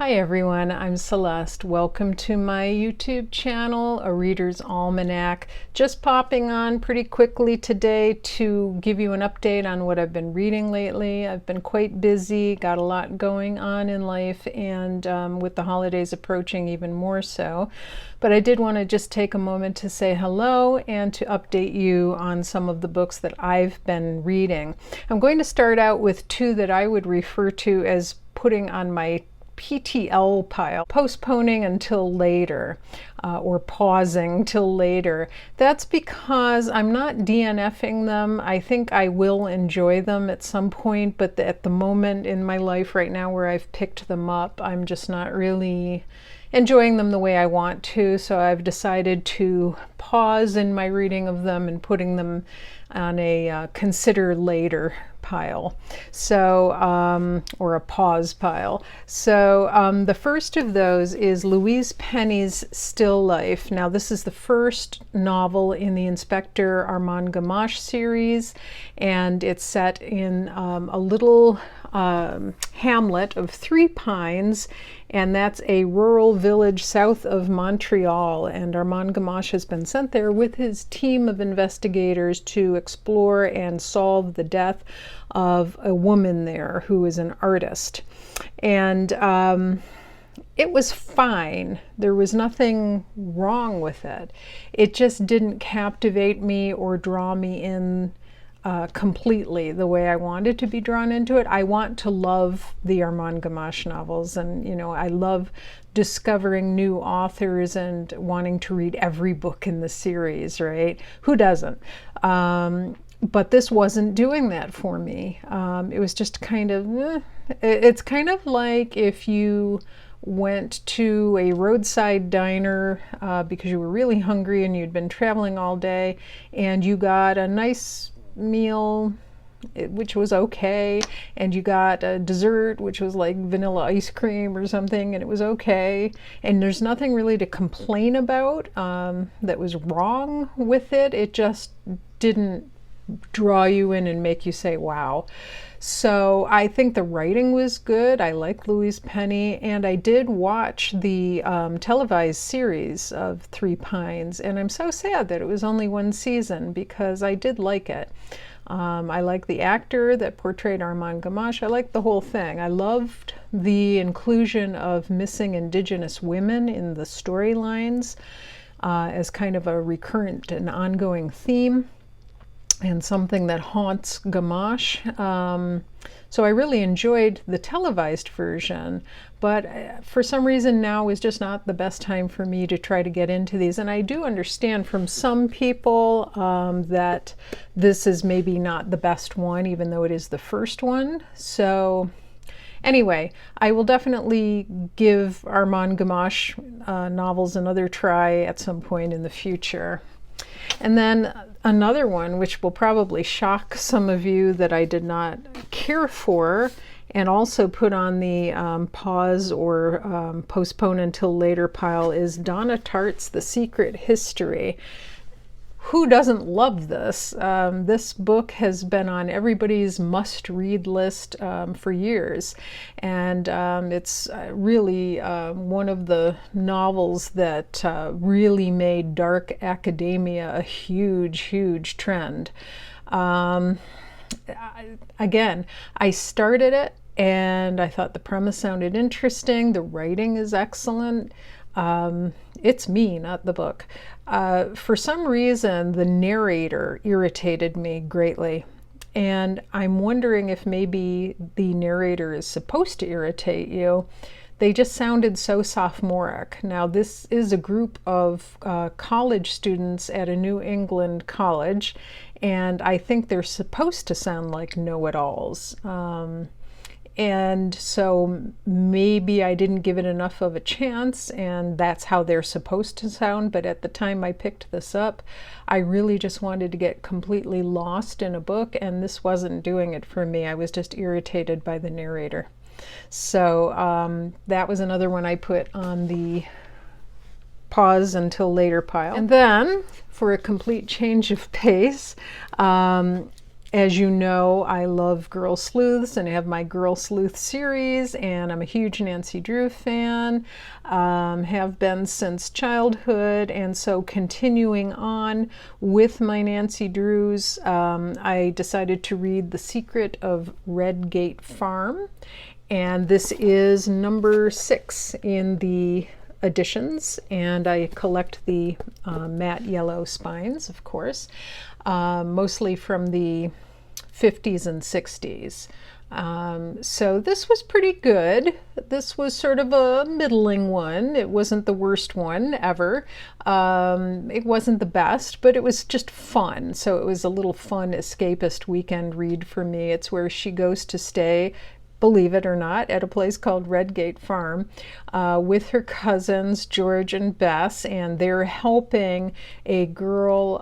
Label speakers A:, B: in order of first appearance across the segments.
A: Hi everyone, I'm Celeste. Welcome to my YouTube channel, A Reader's Almanac. Just popping on pretty quickly today to give you an update on what I've been reading lately. I've been quite busy, got a lot going on in life, and with the holidays approaching even more so. But I did want to just take a moment to say hello and to update you on some of the books that I've been reading. I'm going to start out with two that I would refer to as putting on my PTL pile, postponing until later, or pausing till later. That's because I'm not DNFing them. I think I will enjoy them at some point, but at the moment in my life right now where I've picked them up, I'm just not really enjoying them the way I want to, so I've decided to pause in my reading of them and putting them on a consider later pile, so or a pause pile. So the first of those is Louise Penny's Still Life. Now this is the first novel in the Inspector Armand Gamache series, and it's set in a little hamlet of Three Pines, and that's a rural village south of Montreal, and Armand Gamache has been sent there with his team of investigators to explore and solve the death of a woman there who is an artist. And it was fine. There was nothing wrong with it. It just didn't captivate me or draw me in completely the way I wanted to be drawn into it. I want to love the Armand Gamache novels, and you know, I love discovering new authors and wanting to read every book in the series, right? Who doesn't? But this wasn't doing that for me. It was just kind of, it's kind of like if you went to a roadside diner because you were really hungry and you'd been traveling all day, and you got a nice meal which was okay, and you got a dessert which was like vanilla ice cream or something, and it was okay, and there's nothing really to complain about that was wrong with it. It just didn't draw you in and make you say wow. So I think the writing was good. I like Louise Penny, and I did watch the televised series of Three Pines, and I'm so sad that it was only one season because I did like it. I like the actor that portrayed Armand Gamache. I liked the whole thing. I loved the inclusion of missing Indigenous women in the storylines as kind of a recurrent and ongoing theme, and something that haunts Gamache. So I really enjoyed the televised version, but for some reason now is just not the best time for me to try to get into these. And I do understand from some people that this is maybe not the best one, even though it is the first one. So anyway, I will definitely give Armand Gamache novels another try at some point in the future. And then another one, which will probably shock some of you, that I did not care for, and also put on the pause or postpone until later pile, is Donna Tartt's The Secret History. Who doesn't love this? This book has been on everybody's must-read list for years, and it's really one of the novels that really made dark academia a huge trend. Again, I started it and I thought the premise sounded interesting. The writing is excellent. It's me, not the book. For some reason, the narrator irritated me greatly, and I'm wondering if maybe the narrator is supposed to irritate you. They just sounded so sophomoric. Now, this is a group of college students at a New England college, and I think they're supposed to sound like know-it-alls. And so maybe I didn't give it enough of a chance, and that's how they're supposed to sound. But at the time I picked this up, I really just wanted to get completely lost in a book, and this wasn't doing it for me. I was just irritated by the narrator. So that was another one I put on the pause until later pile. And then, for a complete change of pace, As you know, I love girl sleuths, and I have my girl sleuth series, and I'm a huge Nancy Drew fan, have been since childhood, and so continuing on with my Nancy Drews, I decided to read The Secret of Redgate Farm, and this is number 6 in the editions, and I collect the matte yellow spines, of course, mostly from the 50s and 60s. So this was pretty good. This was sort of a middling one. It wasn't the worst one ever. It wasn't the best, but it was just fun. So it was a little fun escapist weekend read for me. It's where she goes to stay, believe it or not, at a place called Redgate Farm with her cousins George and Bess, and they're helping a girl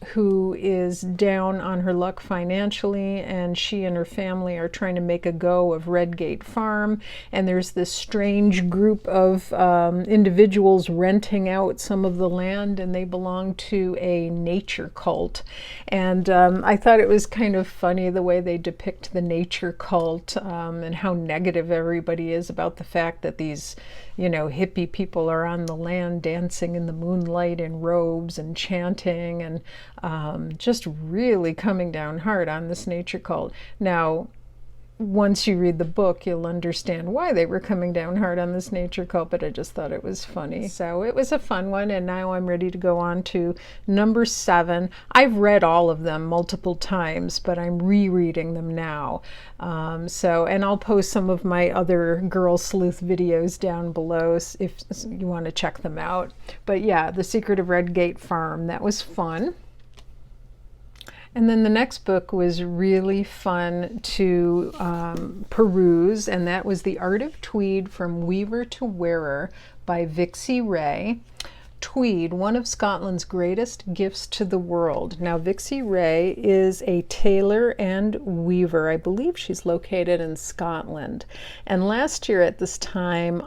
A: who is down on her luck financially, and she and her family are trying to make a go of Redgate Farm, and there's this strange group of individuals renting out some of the land, and they belong to a nature cult. And I thought it was kind of funny the way they depict the nature cult, and how negative everybody is about the fact that these, hippie people are on the land dancing in the moonlight in robes and chanting, and just really coming down hard on this nature cult. Now, once you read the book, you'll understand why they were coming down hard on this nature cult, but I just thought it was funny. So it was a fun one, and now I'm ready to go on to number 7. I've read all of them multiple times, but I'm rereading them now. And I'll post some of my other girl sleuth videos down below if you want to check them out. But yeah, The Secret of Redgate Farm, that was fun. And then the next book was really fun to peruse, and that was The Art of Tweed, From Weaver to Wearer by Vixy Ray. Tweed, one of Scotland's greatest gifts to the world. Now, Vixy Ray is a tailor and weaver. I believe she's located in Scotland. And last year at this time,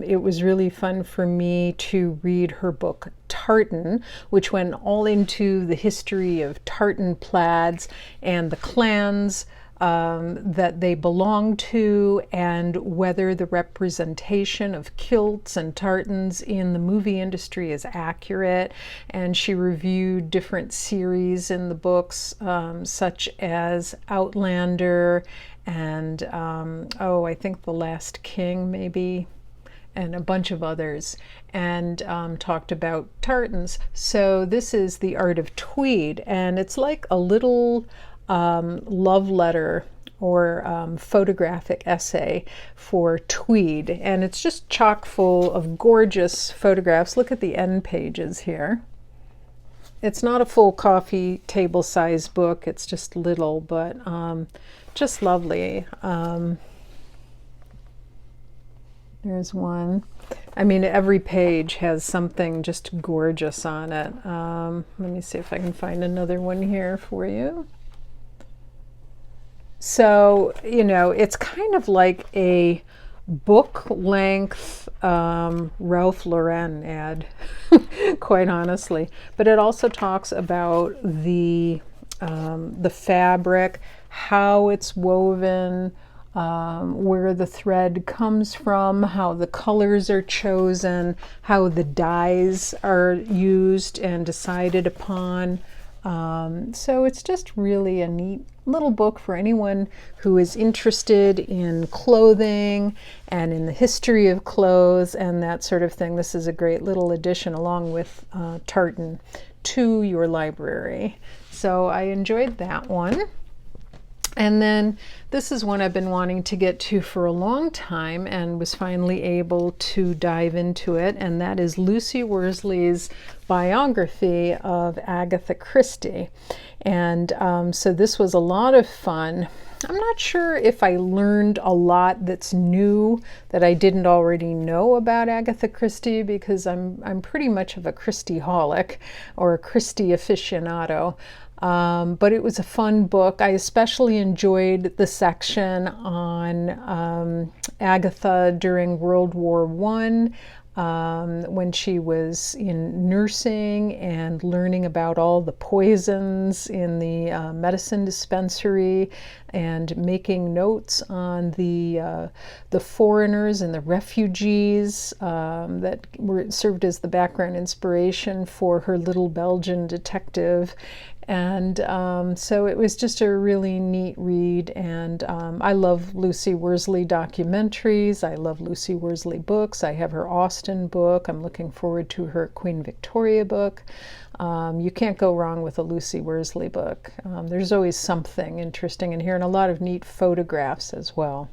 A: it was really fun for me to read her book, Tartt, which went all into the history of tartan plaids and the clans that they belong to, and whether the representation of kilts and tartans in the movie industry is accurate. And she reviewed different series in the books, such as Outlander and I think The Last King maybe, and a bunch of others, and talked about tartans. So this is The Art of Tweed, and it's like a little love letter or photographic essay for Tweed, and it's just chock full of gorgeous photographs. Look at the end pages here. It's not a full coffee table size book, it's just little, but just lovely. There's one. I mean, every page has something just gorgeous on it. Let me see if I can find another one here for you. So, it's kind of like a book-length Ralph Lauren ad, quite honestly. But it also talks about the fabric, how it's woven, where the thread comes from, how the colors are chosen, how the dyes are used and decided upon. So it's just really a neat little book for anyone who is interested in clothing and in the history of clothes and that sort of thing. This is a great little addition along with Tartt to your library. So I enjoyed that one. And then this is one I've been wanting to get to for a long time and was finally able to dive into it, and that is Lucy Worsley's biography of Agatha Christie. And so this was a lot of fun. I'm not sure if I learned a lot that's new that I didn't already know about Agatha Christie, because I'm pretty much of a Christie-holic or a Christie aficionado. But it was a fun book. I especially enjoyed the section on Agatha during World War I. when she was in nursing and learning about all the poisons in the medicine dispensary and making notes on the foreigners and the refugees that served as the background inspiration for her little Belgian detective. And so it was just a really neat read, and I love Lucy Worsley documentaries. I love Lucy Worsley books. I have her Austen book. I'm looking forward to her Queen Victoria book. You can't go wrong with a Lucy Worsley book. There's always something interesting in here, and a lot of neat photographs as well.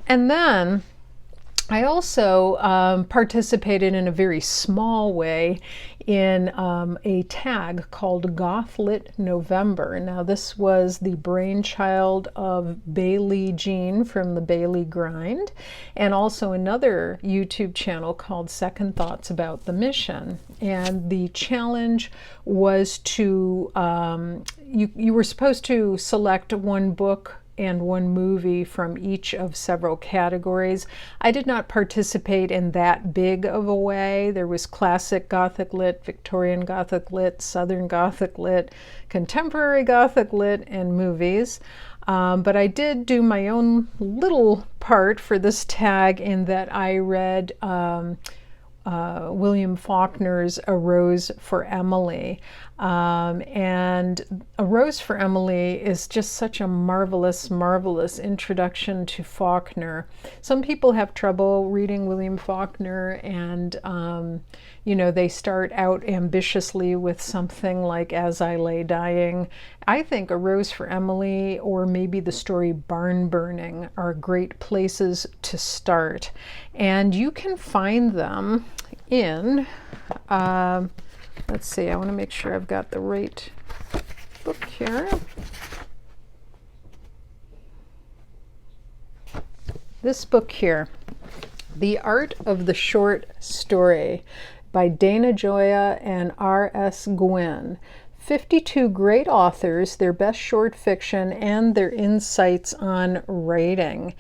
A: And then I also participated in a very small way in a tag called Golet November. Now, this was the brainchild of Bailey Jean from the Bailey Grind, and also another YouTube channel called Second Thoughts About the Mission. And the challenge was to, you were supposed to select one book and one movie from each of several categories. I did not participate in that big of a way. There was classic Gothic lit, Victorian Gothic lit, Southern Gothic lit, contemporary Gothic lit, and movies. But I did do my own little part for this tag in that I read William Faulkner's A Rose for Emily. And A Rose for Emily is just such a marvelous, marvelous introduction to Faulkner. Some people have trouble reading William Faulkner, and you know, they start out ambitiously with something like As I Lay Dying. I think A Rose for Emily, or maybe the story Barn Burning, are great places to start. And you can find them in, let's see, I want to make sure I've got the right book here. This book here, The Art of the Short Story by Dana Gioia and R.S. Gwynn. 52 great authors, their best short fiction, and their insights on writing.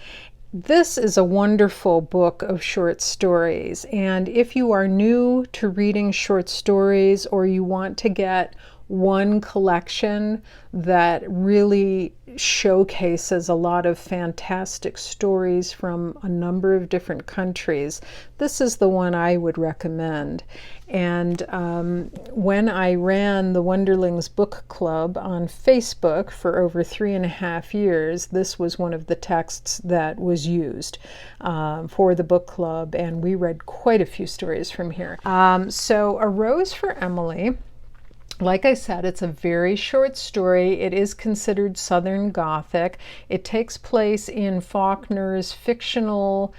A: This is a wonderful book of short stories, and if you are new to reading short stories, or you want to get one collection that really showcases a lot of fantastic stories from a number of different countries, this is the one I would recommend. And when I ran the Wonderlings Book Club on Facebook for over 3.5 years, this was one of the texts that was used for the book club, and we read quite a few stories from here. So A Rose for Emily, like I said, it's a very short story. It is considered Southern Gothic. It takes place in Faulkner's fictional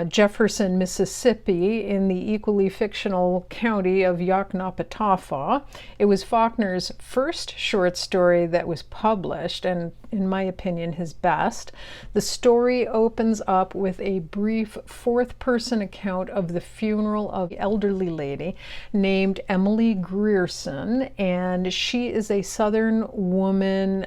A: Jefferson, Mississippi, in the equally fictional county of Yoknapatawpha. It was Faulkner's first short story that was published, and in my opinion, his best. The story opens up with a brief fourth-person account of the funeral of an elderly lady named Emily Grierson, and she is a Southern woman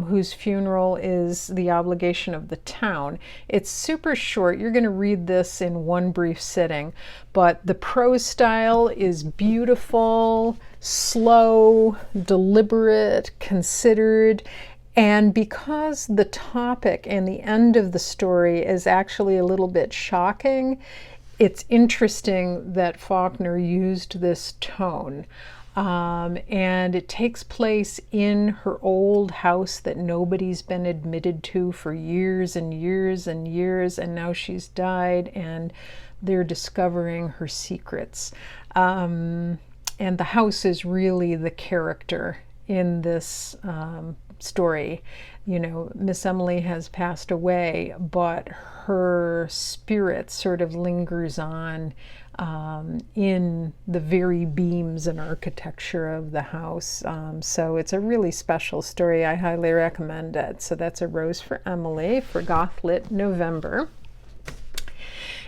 A: whose funeral is the obligation of the town. It's super short. You're going to read this in one brief sitting, but the prose style is beautiful, slow, deliberate, considered. And because the topic and the end of the story is actually a little bit shocking, it's interesting that Faulkner used this tone. And it takes place in her old house that nobody's been admitted to for years and years and years, and now she's died and they're discovering her secrets. And the house is really the character in this story. You know, Miss Emily has passed away, but her spirit sort of lingers on in the very beams and architecture of the house. So it's a really special story. I highly recommend it. So that's A Rose for Emily for Golet November.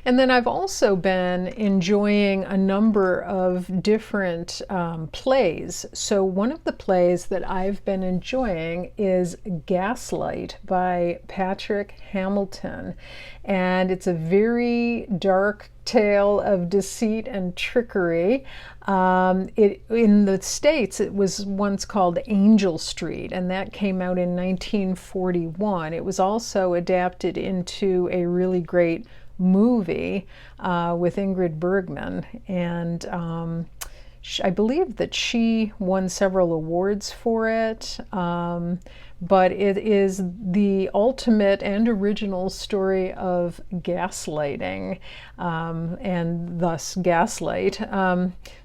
A: And then I've also been enjoying a number of different plays. So one of the plays that I've been enjoying is Gaslight by Patrick Hamilton. And it's a very dark tale of deceit and trickery. In the States, it was once called Angel Street, and that came out in 1941. It was also adapted into a really great movie with Ingrid Bergman, and I believe that she won several awards for it. But it is the ultimate and original story of gaslighting, and thus Gaslight.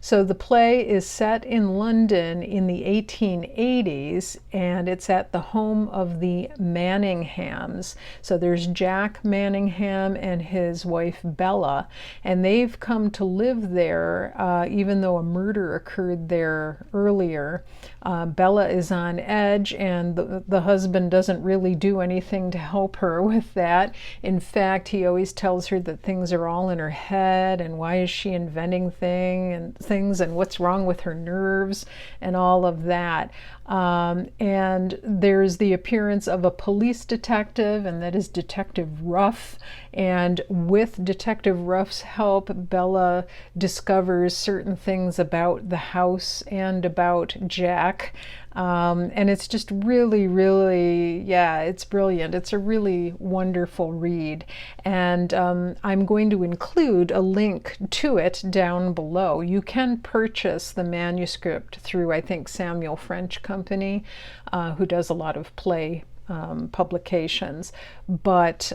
A: So the play is set in London in the 1880s, and it's at the home of the Manninghams. So there's Jack Manningham and his wife Bella, and they've come to live there even though a murder occurred there earlier. Bella is on edge, and the husband doesn't really do anything to help her with that. In fact, he always tells her that things are all in her head, and why is she inventing things, and what's wrong with her nerves, and all of that. And there's the appearance of a police detective, and that is Detective Ruff. And with Detective Ruff's help, Bella discovers certain things about the house and about Jack. And it's just really, really, yeah, it's brilliant. It's a really wonderful read. And I'm going to include a link to it down below. You can purchase the manuscript through, I think, Samuel French Company, who does a lot of play publications, but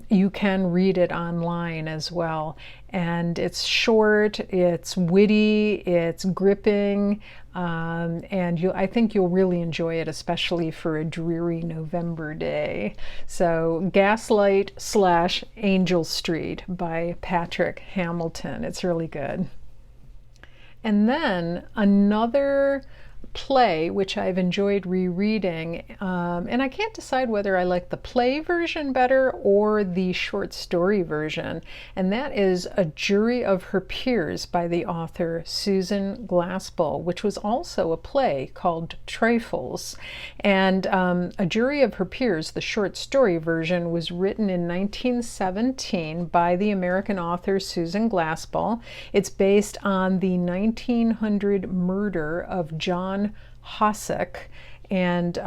A: you can read it online as well. And it's short, it's witty, it's gripping, and I think you'll really enjoy it, especially for a dreary November day. So Gaslight / Angel Street by Patrick Hamilton. It's really good. And then another play which I've enjoyed rereading, and I can't decide whether I like the play version better or the short story version, and that is A Jury of Her Peers by the author Susan Glaspell, which was also a play called Trifles. And A Jury of Her Peers, the short story version, was written in 1917 by the American author Susan Glaspell. It's based on the 1900 murder of John Hossack, and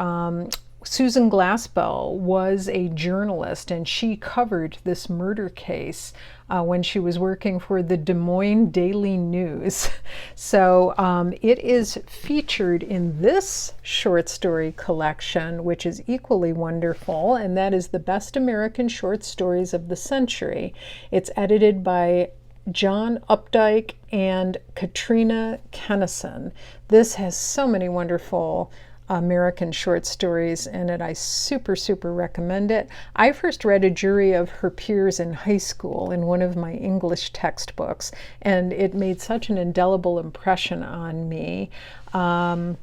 A: Susan Glaspell was a journalist, and she covered this murder case when she was working for the Des Moines Daily News. So it is featured in this short story collection, which is equally wonderful, and that is The Best American Short Stories of the Century. It's edited by John Updike and Katrina Kenison. This has so many wonderful American short stories in it. I super recommend it. I first read A Jury of Her Peers in high school in one of my English textbooks, and it made such an indelible impression on me. Yeah,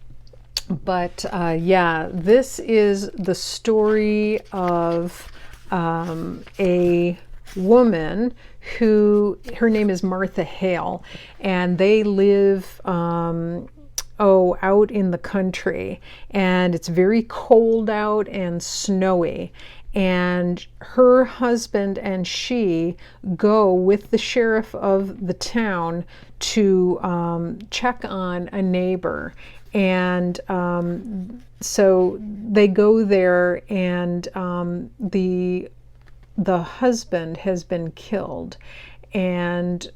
A: this is the story of a woman who, her name is Martha Hale, and they live out in the country, and it's very cold out and snowy, and her husband and she go with the sheriff of the town to check on a neighbor. And so they go there, and the husband has been killed, and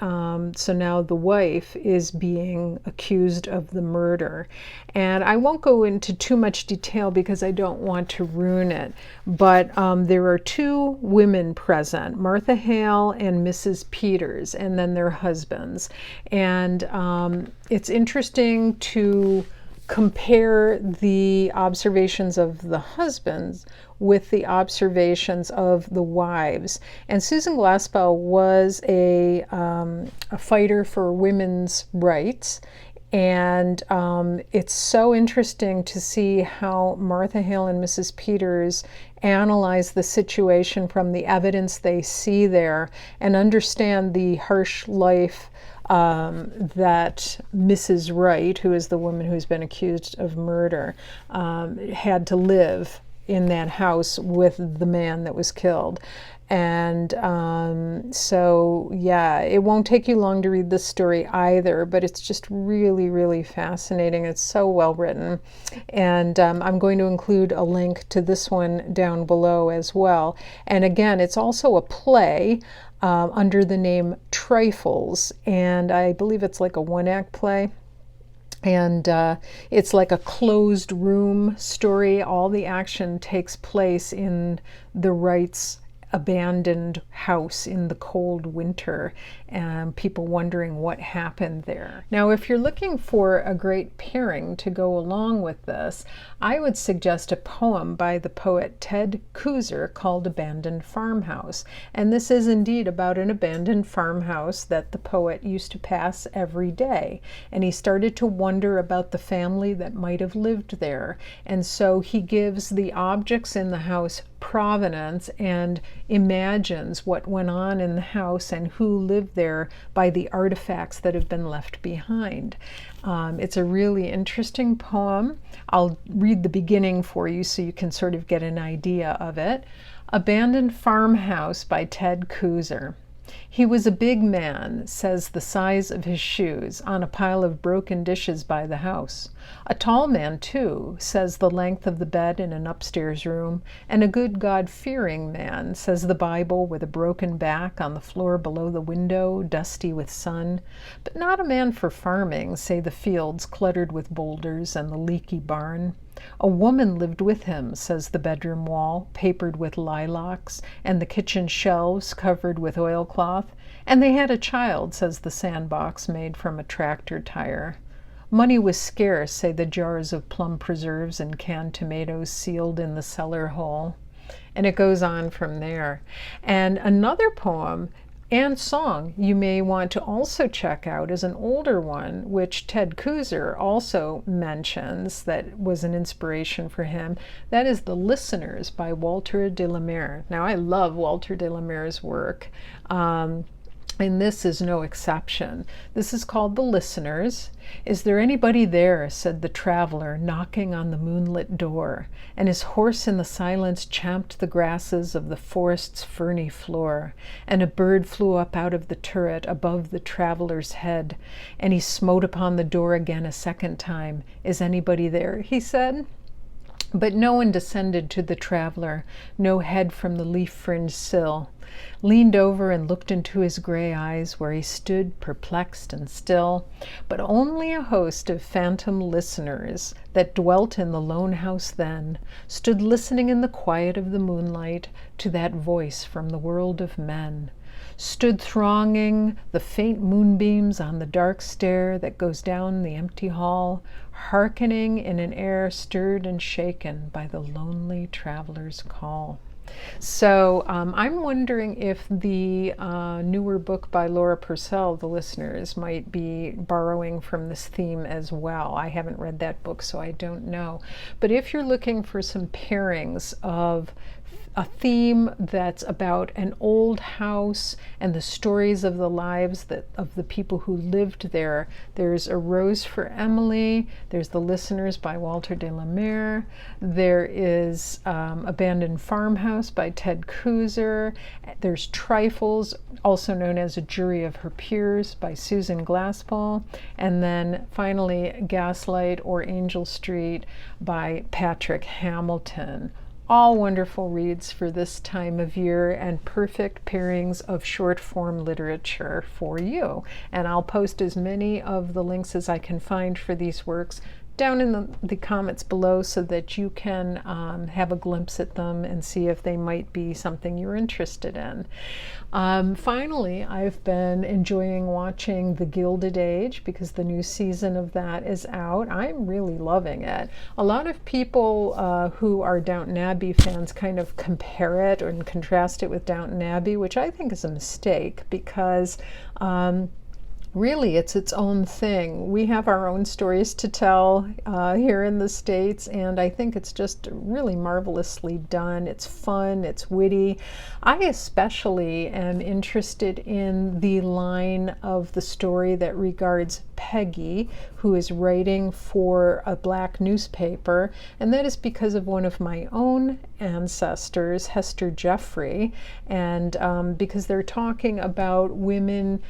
A: so now the wife is being accused of the murder. And I won't go into too much detail because I don't want to ruin it, but there are two women present, Martha Hale and Mrs. Peters, and then their husbands. And it's interesting to compare the observations of the husbands with the observations of the wives. And Susan Glaspell was a fighter for women's rights, And it's so interesting to see how Martha Hale and Mrs. Peters analyze the situation from the evidence they see there and understand the harsh life that Mrs. Wright, who is the woman who's been accused of murder, had to live in that house with the man that was killed. And so, yeah, it won't take you long to read this story either, but it's just really, really fascinating. It's so well written. And I'm going to include a link to this one down below as well. And again, it's also a play under the name Trifles, and I believe it's like a one-act play. And it's like a closed room story. All the action takes place in the Wrights' abandoned house in the cold winter, and people wondering what happened there. Now, if you're looking for a great pairing to go along with this, I would suggest a poem by the poet Ted Kooser called Abandoned Farmhouse. And this is indeed about an abandoned farmhouse that the poet used to pass every day. And he started to wonder about the family that might have lived there. And so he gives the objects in the house provenance and imagines what went on in the house and who lived there by the artifacts that have been left behind. It's a really interesting poem. I'll read the beginning for you so you can sort of get an idea of it. Abandoned Farmhouse by Ted Kooser. He was a big man, says the size of his shoes, on a pile of broken dishes by the house. A tall man, too, says the length of the bed in an upstairs room, and a good God-fearing man, says the Bible with a broken back on the floor below the window, dusty with sun. But not a man for farming, say the fields cluttered with boulders and the leaky barn. A woman lived with him, says the bedroom wall, papered with lilacs, and the kitchen shelves covered with oilcloth, and they had a child, says the sandbox made from a tractor tire. Money was scarce, say the jars of plum preserves and canned tomatoes sealed in the cellar hole. And it goes on from there. And another poem and song you may want to also check out is an older one, which Ted Kooser also mentions that was an inspiration for him. That is The Listeners by Walter de la Mare. Now, I love Walter de la Mare's work, and this is no exception. This is called The Listeners. Is there anybody there, said the traveler, knocking on the moonlit door, and his horse in the silence champed the grasses of the forest's ferny floor, and a bird flew up out of the turret above the traveler's head, and he smote upon the door again a second time. Is anybody there, he said. But no one descended to the traveler, no head from the leaf-fringed sill, leaned over and looked into his gray eyes where he stood perplexed and still, but only a host of phantom listeners that dwelt in the lone house then stood listening in the quiet of the moonlight to that voice from the world of men, stood thronging the faint moonbeams on the dark stair that goes down the empty hall, hearkening in an air stirred and shaken by the lonely traveler's call. So I'm wondering if the newer book by Laura Purcell, The Listeners, might be borrowing from this theme as well. I haven't read that book, so I don't know. But if you're looking for some pairings of a theme that's about an old house and the stories of the lives of the people who lived there, there's A Rose for Emily, there's The Listeners by Walter de la Mare, there is Abandoned Farmhouse by Ted Kooser, there's Trifles, also known as A Jury of Her Peers by Susan Glaspell, and then finally Gaslight or Angel Street by Patrick Hamilton. All wonderful reads for this time of year and perfect pairings of short form literature for you. And I'll post as many of the links as I can find for these works down in the comments below so that you can have a glimpse at them and see if they might be something you're interested in. Finally, I've been enjoying watching The Gilded Age because the new season of that is out. I'm really loving it. A lot of people who are Downton Abbey fans kind of compare it and contrast it with Downton Abbey, which I think is a mistake because really it's its own thing. We have our own stories to tell here in the States, and I think it's just really marvelously done. It's fun, it's witty. I especially am interested in the line of the story that regards Peggy, who is writing for a black newspaper, and that is because of one of my own ancestors, Hester Jeffrey, and because they're talking about women,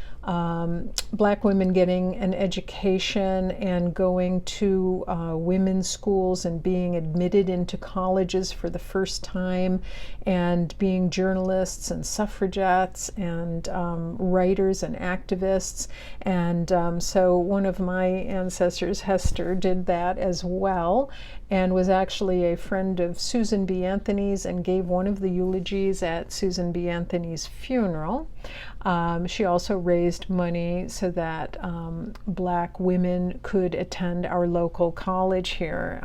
A: black women getting an education and going to women's schools and being admitted into colleges for the first time, and being journalists and suffragettes and writers and activists. And so one of my ancestors, Hester, did that as well, and was actually a friend of Susan B. Anthony's and gave one of the eulogies at Susan B. Anthony's funeral. She also raised money so that black women could attend our local college here.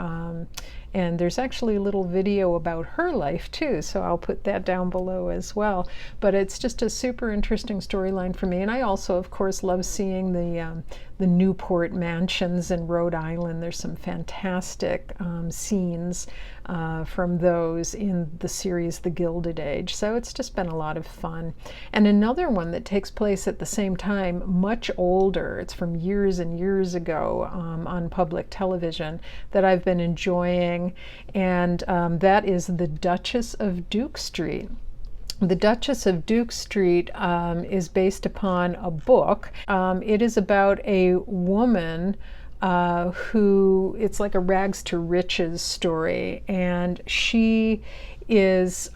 A: And there's actually a little video about her life too, so I'll put that down below as well. But it's just a super interesting storyline for me. And I also, of course, love seeing the Newport mansions in Rhode Island. There's some fantastic scenes from those in the series The Gilded Age. So it's just been a lot of fun. And another one that takes place at the same time, much older, it's from years and years ago on public television, that I've been enjoying, and that is The Duchess of Duke Street. The Duchess of Duke Street is based upon a book. It is about a woman who, it's like a rags to riches story, and she is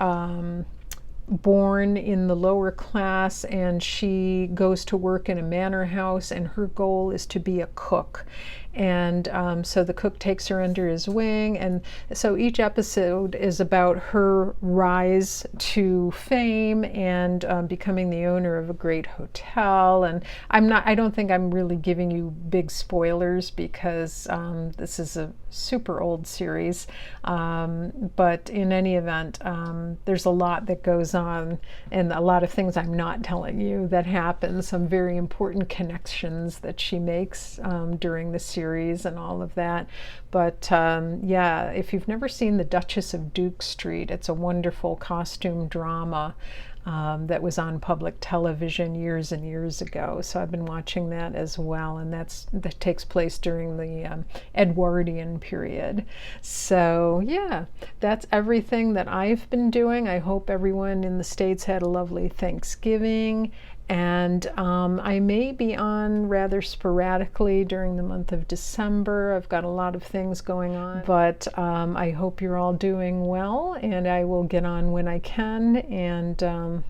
A: born in the lower class, and she goes to work in a manor house, and her goal is to be a cook. And so the cook takes her under his wing, and so each episode is about her rise to fame and becoming the owner of a great hotel. And I don't think I'm really giving you big spoilers, because this is a super old series, but in any event, there's a lot that goes on, and a lot of things I'm not telling you that happen, some very important connections that she makes during the series and all of that. But yeah, if you've never seen The Duchess of Duke Street, it's a wonderful costume drama that was on public television years and years ago. So I've been watching that as well, and that takes place during the Edwardian period. So yeah, that's everything that I've been doing. I hope everyone in the States had a lovely Thanksgiving. And I may be on rather sporadically during the month of December. I've got a lot of things going on, but I hope you're all doing well, and I will get on when I can and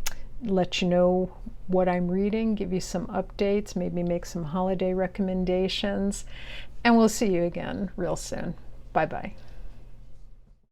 A: let you know what I'm reading, give you some updates, maybe make some holiday recommendations, and we'll see you again real soon. Bye-bye.